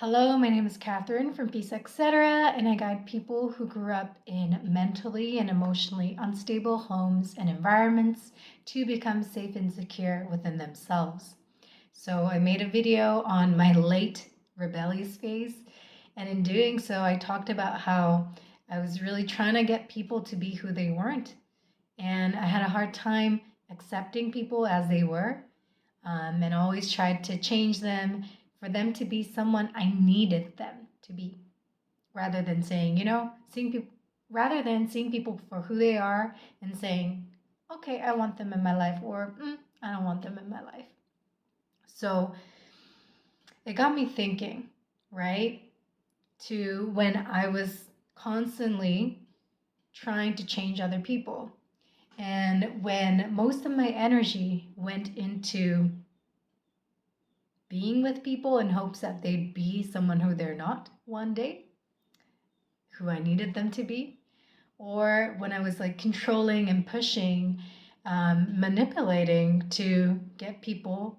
Hello, my name is Catherine from Peace Etc., and I guide people who grew up in mentally and emotionally unstable homes and environments to become safe and secure within themselves. So, I made a video on my late rebellious phase, and in doing so, I talked about how I was really trying to get people to be who they weren't, and I had a hard time accepting people as they were and always tried to change them for them to be someone I needed them to be, rather than saying, seeing people, rather than seeing people for who they are and saying, okay, I want them in my life, or I don't want them in my life. So it got me thinking, right? To when I was constantly trying to change other people. And when most of my energy went into being with people in hopes that they'd be someone who they're not one day, who I needed them to be, or when I was like controlling and pushing, manipulating to get people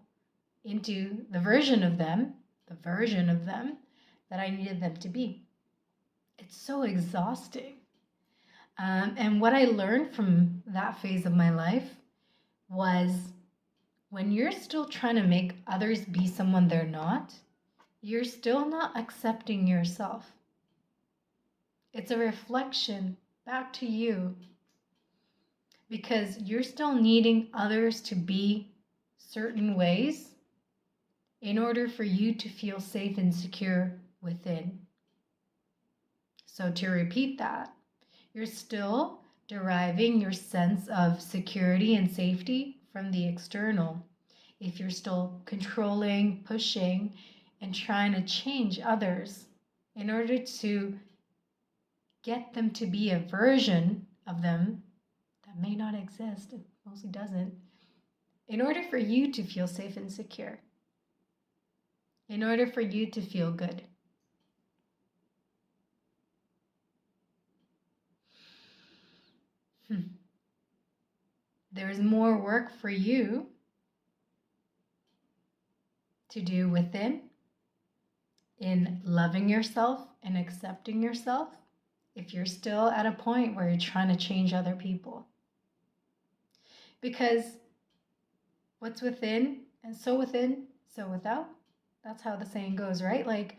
into the version of them that I needed them to be. It's so exhausting. And what I learned from that phase of my life was when you're still trying to make others be someone they're not, you're still not accepting yourself. It's a reflection back to you because you're still needing others to be certain ways in order for you to feel safe and secure within. So, to repeat that, you're still deriving your sense of security and safety from the external. If you're still controlling, pushing, and trying to change others in order to get them to be a version of them that may not exist, it mostly doesn't, in order for you to feel safe and secure, in order for you to feel good. There's more work for you to do within in loving yourself and accepting yourself if you're still at a point where you're trying to change other people. Because what's within, and so within, so without, that's how the saying goes, right? Like,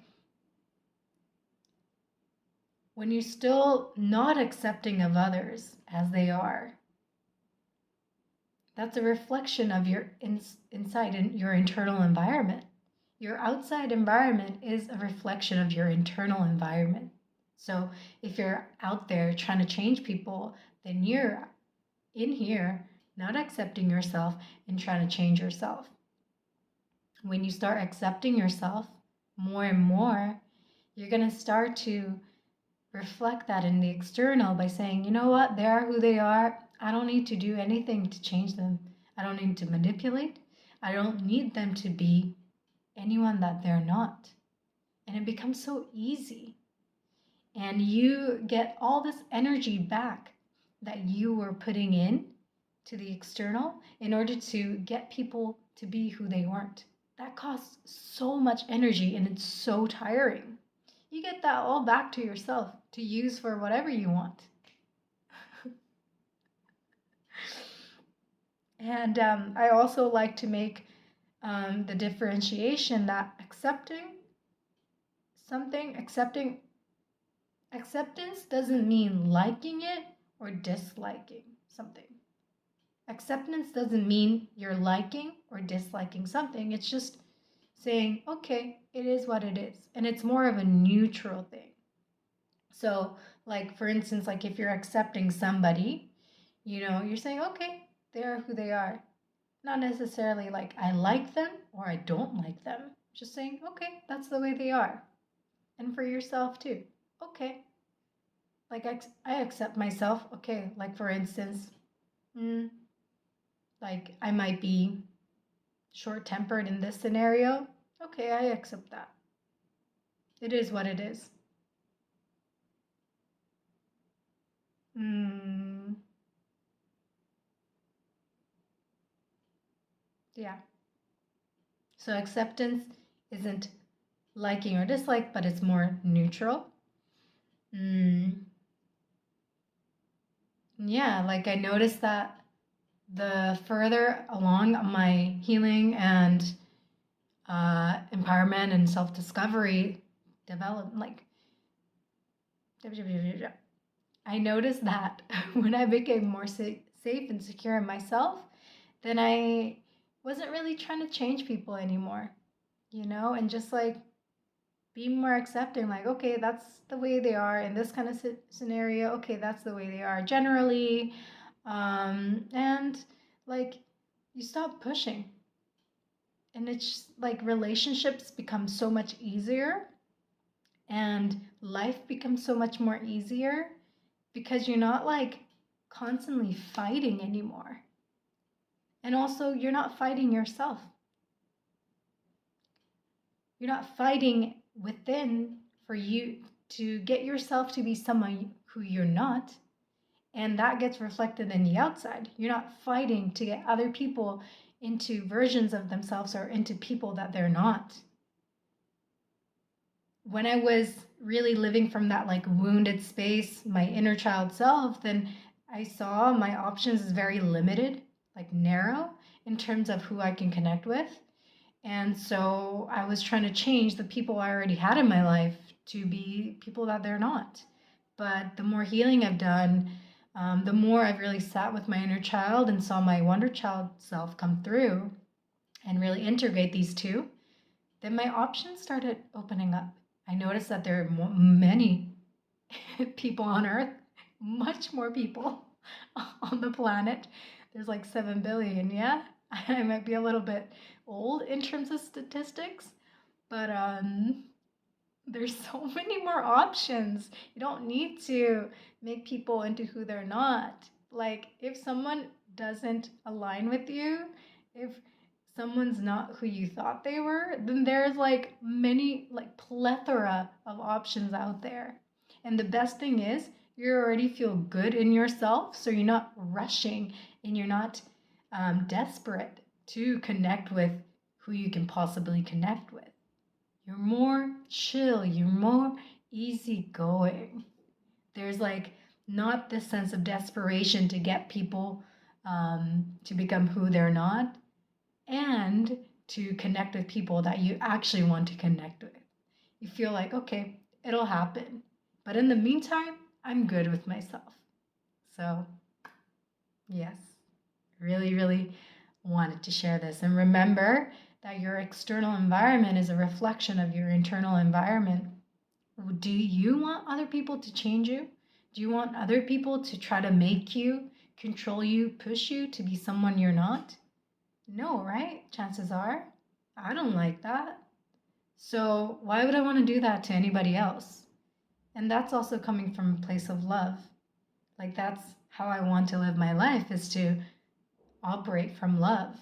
when you're still not accepting of others as they are, that's a reflection of your inside and your internal environment. Your outside environment is a reflection of your internal environment. So if you're out there trying to change people, then you're in here not accepting yourself and trying to change yourself. When you start accepting yourself more and more, you're going to start to reflect that in the external by saying, you know what, they are who they are. I don't need to do anything to change them. I don't need to manipulate. I don't need them to be anyone that they're not. And it becomes so easy. And you get all this energy back that you were putting in to the external in order to get people to be who they weren't. That costs so much energy and it's so tiring. You get that all back to yourself to use for whatever you want. And I also like to make the differentiation that acceptance doesn't mean liking it or disliking something. Acceptance doesn't mean you're liking or disliking something. It's just saying, okay, it is what it is. And it's more of a neutral thing. So, like, for instance, like if you're accepting somebody, you're saying, okay, they are who they are. Not necessarily like I like them or I don't like them. Just saying, okay, that's the way they are. And for yourself too. Okay. Like I accept myself. Okay. Like for instance, like I might be short-tempered in this scenario. Okay, I accept that. It is what it is. Yeah. So acceptance isn't liking or dislike, but it's more neutral. Yeah, like I noticed that the further along my healing and empowerment and self-discovery develop, like I noticed that when I became more safe and secure in myself, then I wasn't really trying to change people anymore, and just like be more accepting, like, okay, that's the way they are in this kind of scenario. Okay, that's the way they are generally. And like you stop pushing, and it's just, like relationships become so much easier and life becomes so much more easier because you're not like constantly fighting anymore. And also, you're not fighting yourself. You're not fighting within for you to get yourself to be someone who you're not. And that gets reflected in the outside. You're not fighting to get other people into versions of themselves or into people that they're not. When I was really living from that like wounded space, my inner child self, then I saw my options as very limited, like narrow in terms of who I can connect with. And so I was trying to change the people I already had in my life to be people that they're not. But the more healing I've done, the more I've really sat with my inner child and saw my wonder child self come through and really integrate these two, then my options started opening up. I noticed that there are many people on Earth, much more people on the planet. There's like 7 billion, yeah? I might be a little bit old in terms of statistics, but there's so many more options. You don't need to make people into who they're not. Like, if someone doesn't align with you, if someone's not who you thought they were, then there's like many, like plethora of options out there. And the best thing is, you already feel good in yourself, so you're not rushing and you're not desperate to connect with who you can possibly connect with. You're more chill, you're more easygoing. There's like not this sense of desperation to get people to become who they're not and to connect with people that you actually want to connect with. You feel like, okay, it'll happen. But in the meantime, I'm good with myself. So, yes, really, really wanted to share this. And remember that your external environment is a reflection of your internal environment. Do you want other people to change you? Do you want other people to try to make you, control you, push you to be someone you're not? No, right? Chances are. I don't like that. So why would I want to do that to anybody else? And that's also coming from a place of love. Like, that's how I want to live my life, is to operate from love.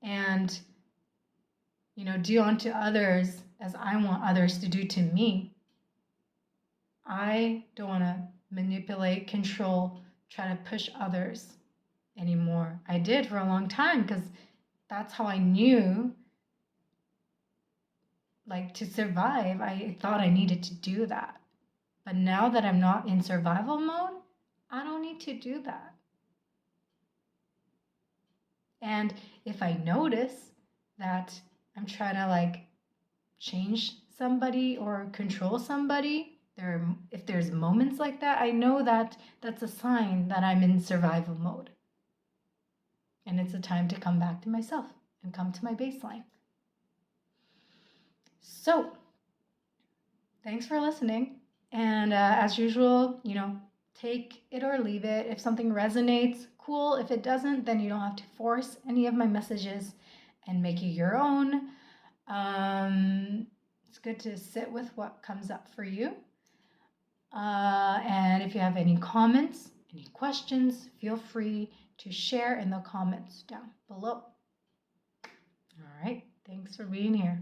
And, do unto others as I want others to do to me. I don't want to manipulate, control, try to push others anymore. I did for a long time because that's how I knew, like, to survive. I thought I needed to do that. But now that I'm not in survival mode, I don't need to do that. And if I notice that I'm trying to like change somebody or control somebody, if there's moments like that, I know that that's a sign that I'm in survival mode. And it's a time to come back to myself and come to my baseline. So, thanks for listening. And as usual, take it or leave it. If something resonates, cool. If it doesn't, then you don't have to force any of my messages and make it your own. It's good to sit with what comes up for you. And if you have any comments, any questions, feel free to share in the comments down below. All right. Thanks for being here.